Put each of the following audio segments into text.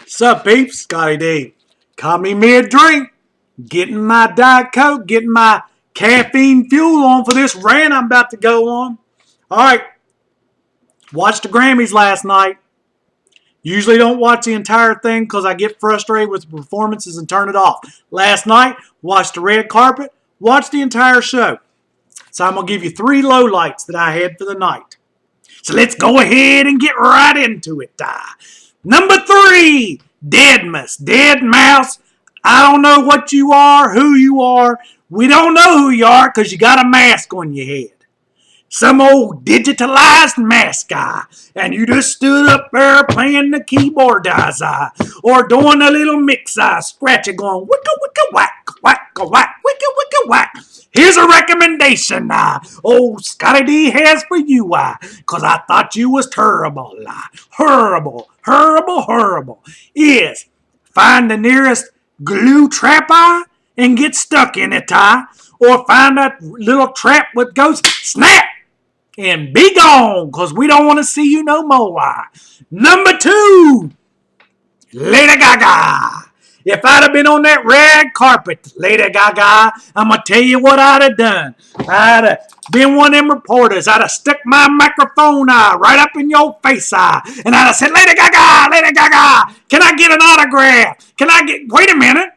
Sup, peeps? Scotty D. Caught me mid-drink. Getting my Diet Coke, getting my caffeine fuel on for this rant I'm about to go on. Alright. Watched the Grammys last night. Usually don't watch the entire thing because I get frustrated with the performances and turn it off. Last night, watched the red carpet, watched the entire show. So I'm going to give you 3 lowlights that I had for the night. So let's go ahead and get right into it. Number 3, Deadmas. Dead mouse. I don't know what you are, who you are. We don't know who you are because you got a mask on your head. Some old digitalized mask guy. And you just stood up there playing the keyboard or doing a little mix scratching going wicka wicka whack, whack whack, wicka wicka whack. Here's a recommendation old Scotty D has for you because I thought you was terrible. Horrible. Is find the nearest glue trap and get stuck in it or find that little trap with goes snap and be gone because we don't want to see you no more. Number 2, Lady Gaga. If I'd have been on that red carpet, Lady Gaga, I'm going to tell you what I'd have done. I'd have been one of them reporters. I'd have stuck my microphone right up in your face and I'd have said, Lady Gaga, can I get an autograph? Wait a minute.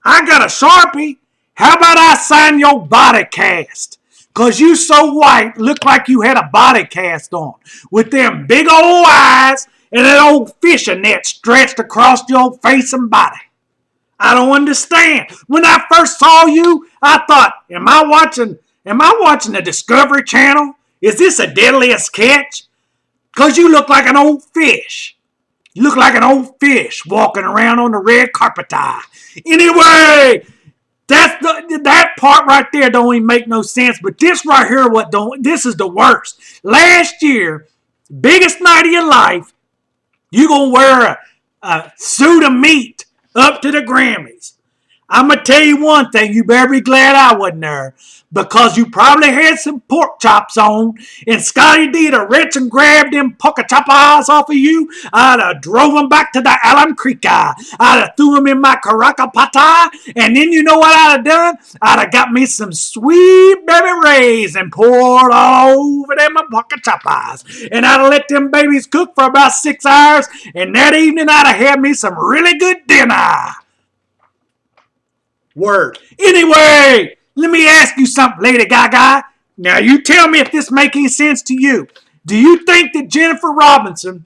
I got a Sharpie. How about I sign your body cast? Because you so white, look like you had a body cast on. With them big old eyes and that old fishing net stretched across your face and body. I don't understand. When I first saw you, I thought, am I watching the Discovery Channel? Is this a Deadliest Catch? Because you look like an old fish. You look like an old fish walking around on the red carpet. Anyway, that part right there don't even make no sense. But this right here, this is the worst. Last year, biggest night of your life, you gonna wear a suit of meat up to the Grammys. I'm gonna tell you one thing, you better be glad I wasn't there. Because you probably had some pork chops on, and Scotty D to reach and grab them pork chop eyes off of you. I'd have drove them back to the Alum Creek. I'd have threw them in my Caracas pata, and then you know what I'd have done? I'd have got me some sweet baby rays and poured all over them pork chop eyes. And I'd have let them babies cook for about 6 hours, and that evening I'd have had me some really good dinner. Word. Anyway, let me ask you something, Lady Gaga. Now, you tell me if this makes any sense to you. Do you think that Jennifer Robinson,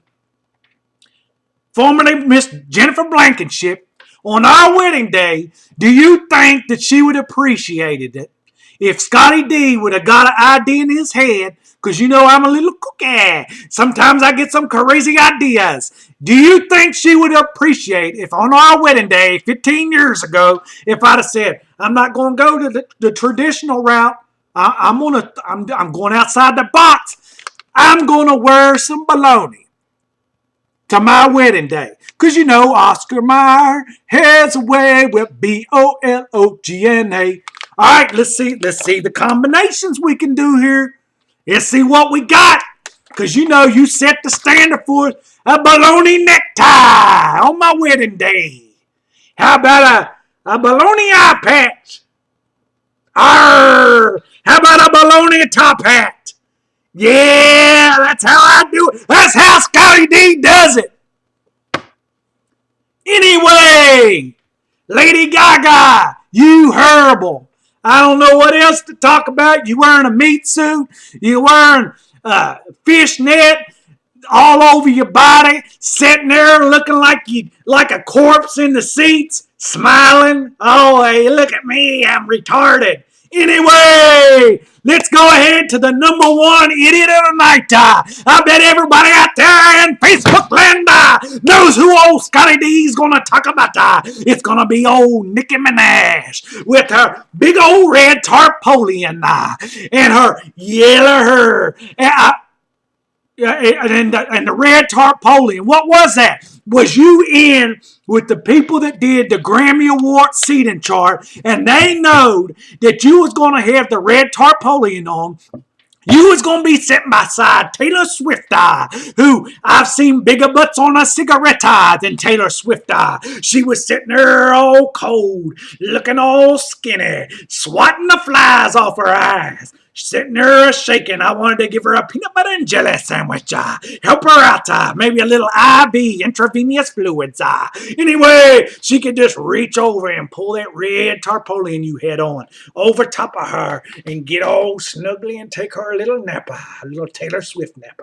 formerly Miss Jennifer Blankenship, on our wedding day, do you think that she would have appreciated it if Scotty D would have got an idea in his head? Because you know I'm a little cookie. Sometimes I get some crazy ideas. Do you think she would appreciate if on our wedding day 15 years ago, if I'd have said, I'm not going to go to the traditional route. I'm going outside the box. I'm going to wear some baloney to my wedding day. Because you know Oscar Mayer has a way with B-O-L-O-G-N-A. All right, let's see the combinations we can do here. Let's see what we got. Because you know you set the standard for a baloney necktie on my wedding day. How about a baloney eye patch? Arr! How about a baloney top hat? Yeah, that's how I do it. That's how Scotty D does it. Anyway, Lady Gaga, you horrible. I don't know what else to talk about. You wearing a meat suit. You wearing a fishnet all over your body, sitting there looking like a corpse in the seats, smiling. Oh, hey, look at me. I'm retarded. Anyway, let's go ahead to the number 1 idiot of the night. I bet everybody out there in Facebook land knows who old Scotty D's going to talk about. It's going to be old Nicki Minaj with her big old red tarpaulin and her yellow hair. And the red tarpaulin. What was that? Was you in with the people that did the Grammy Award seating chart, and they knowed that you was going to have the red tarpaulin on, You was going to be sitting beside Taylor Swift, who I've seen bigger butts on a cigarette than Taylor Swift. She was sitting there all cold, looking all skinny, swatting the flies off her eyes. Sitting there shaking. I wanted to give her a peanut butter and jelly sandwich. Help her out. Maybe a little IV, intravenous fluids. Anyway, she could just reach over and pull that red tarpaulin you had on over top of her and get all snuggly and take her a little nap. A little Taylor Swift nap.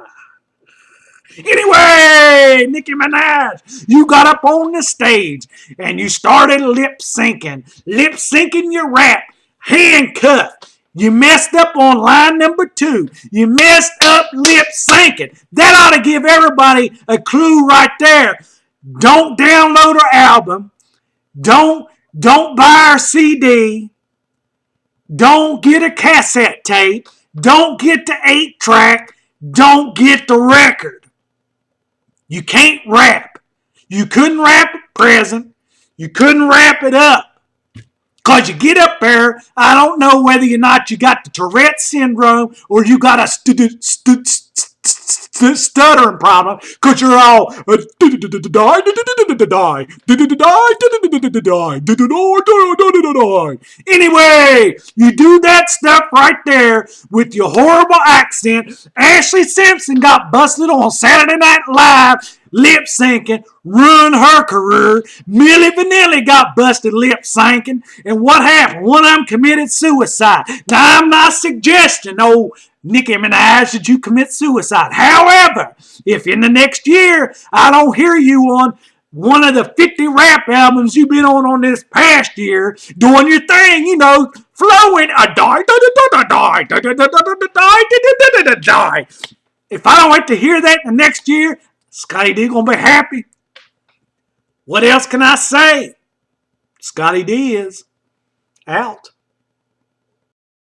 Anyway, Nicki Minaj, you got up on the stage and you started lip syncing your rap, handcuffed. You messed up on line number 2. You messed up lip syncing. That ought to give everybody a clue right there. Don't download her album. Don't buy her CD. Don't get a cassette tape. Don't get the 8-track. Don't get the record. You can't rap. You couldn't rap at present. You couldn't wrap it up. Because you get up there, I don't know whether or not you got the Tourette syndrome or you got a stuttering problem because you're all anyway, you do that stuff right there with your horrible accent. Ashley Simpson got busted on Saturday Night Live lip syncing, ruined her career. Milli Vanilli got busted lip syncing, and what happened? One of them committed suicide. Now, I'm not suggesting, Nicki Minaj, that you commit suicide. However, if in the next year I don't hear you on one of the 50 rap albums you've been on this past year, doing your thing, flowing a die. If I don't have to hear that in the next year, Scotty D gonna be happy. What else can I say? Scotty D is out.